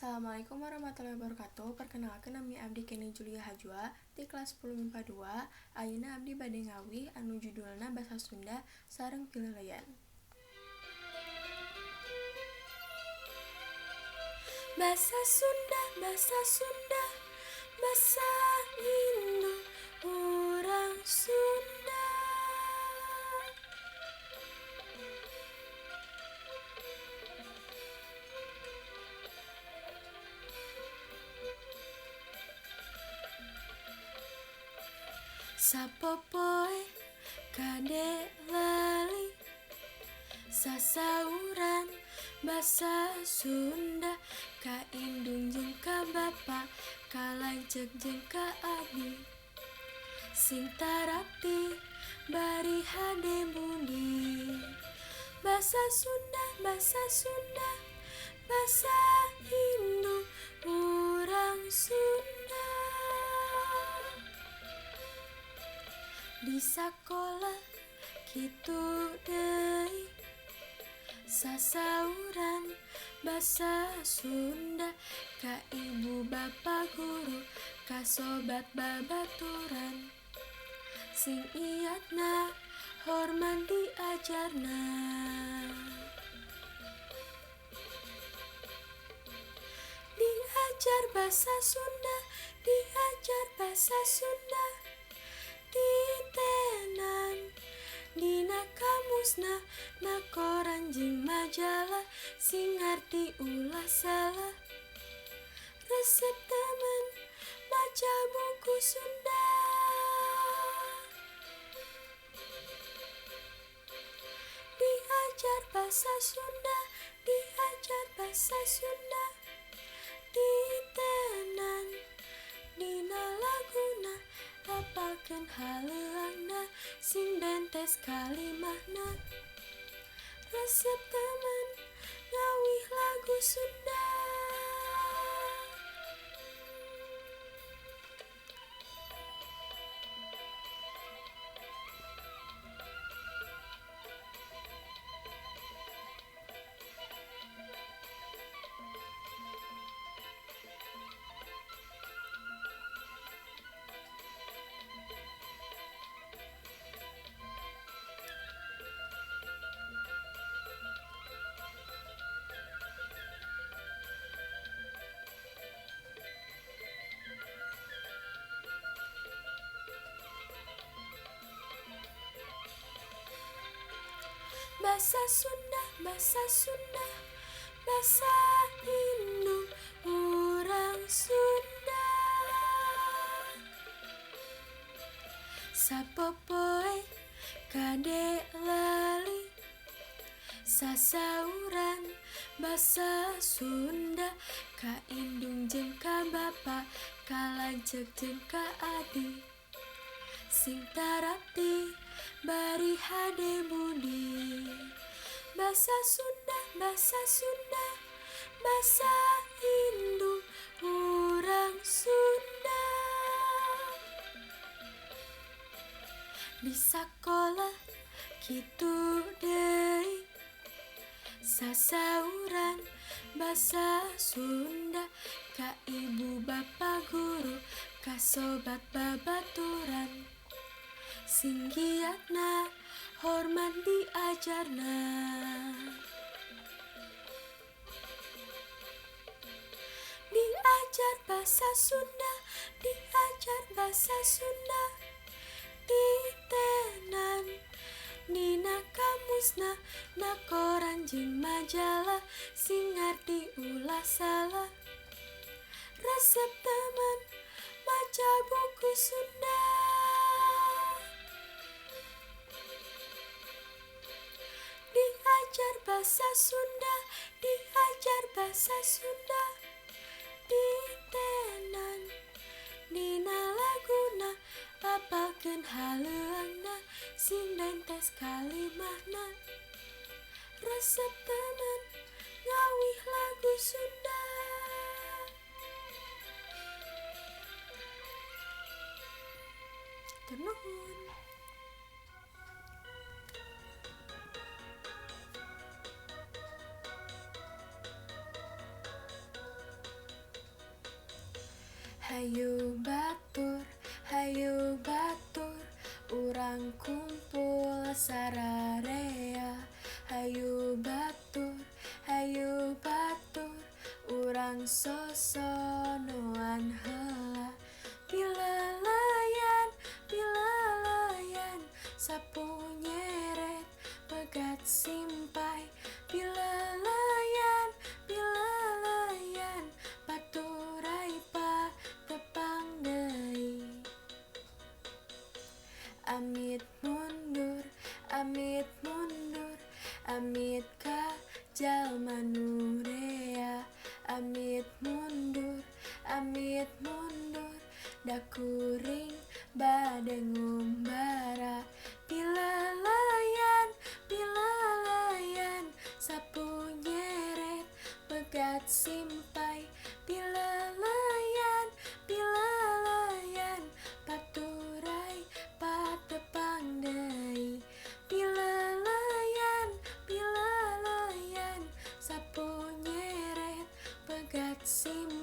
Assalamualaikum warahmatullahi wabarakatuh. Perkenalkan nami abdi Kenny Julia Hajwa di kelas 10 MIPA 2. Ayeuna abdi bade ngawih anu judulna Basa Sunda sareng Pileleyan. Basa Sunda, basa Sunda, basa induk urang Sunda. Sapopoe kade lali sasauran basa Sunda ka indung jeung ka bapa ka lanceuk jeung ka adi sing tarapti bari hade budi. Basa Sunda, basa Sunda, basa indung urang Sunda. Di sakola kitu deui sasauran basa Sunda ka ibu bapa guru ka sobat babaturan sing iatna hormat diajarna. Diajar basa Sunda, diajar basa Sunda, ditenan dina kamusna na koran jeung majalah sing ngarti ulah salah. Resep temen maca buku Sunda. Diajar basa Sunda, diajar basa Sunda, ditenan dina laguna hafalkeun haleuangna sing bentes kalimahna. Resep temen ngawih lagu Sunda. Basa Sunda, basa Sunda, basa indung urang Sunda. Sapopoe kade lali sasauran basa Sunda ka indung jeung ka bapa ka lanceuk jeung ka adi sing tarapti bari hade budi. Basa Sunda, basa Sunda, basa indung urang Sunda. Di sakola kitu deui sasauran basa Sunda ka ibu bapa guru ka sobat babaturan sing giatna hormat diajarna. Diajar basa Sunda, diajar basa Sunda, ditenan dina kamusna na koran jeung majalah sing ngarti ulah salah. Resep temen maca buku Sunda. Diajar basa Sunda, diajar basa Sunda, ditenan dina laguna hafalkeun haleuangna sing bentes kalimahna. Resep temen ngawih lagu Sunda. Nuhun. hayu batur, urang kumpul sararea. Hayu batur, urang sosonoan heula. Pilalayan, sapu nyeret, pegat simpai. Pilalayan, paturai patepang deui. Amit mundur, amit ka jalma nu rea. Amit mundur, da kuring bade ngumbara. Pilalayan, sapu nyeret, pegat simpai. Pilalayan, paturai patepang deui. Pilalayan, sapu nyeret, pegat simpai.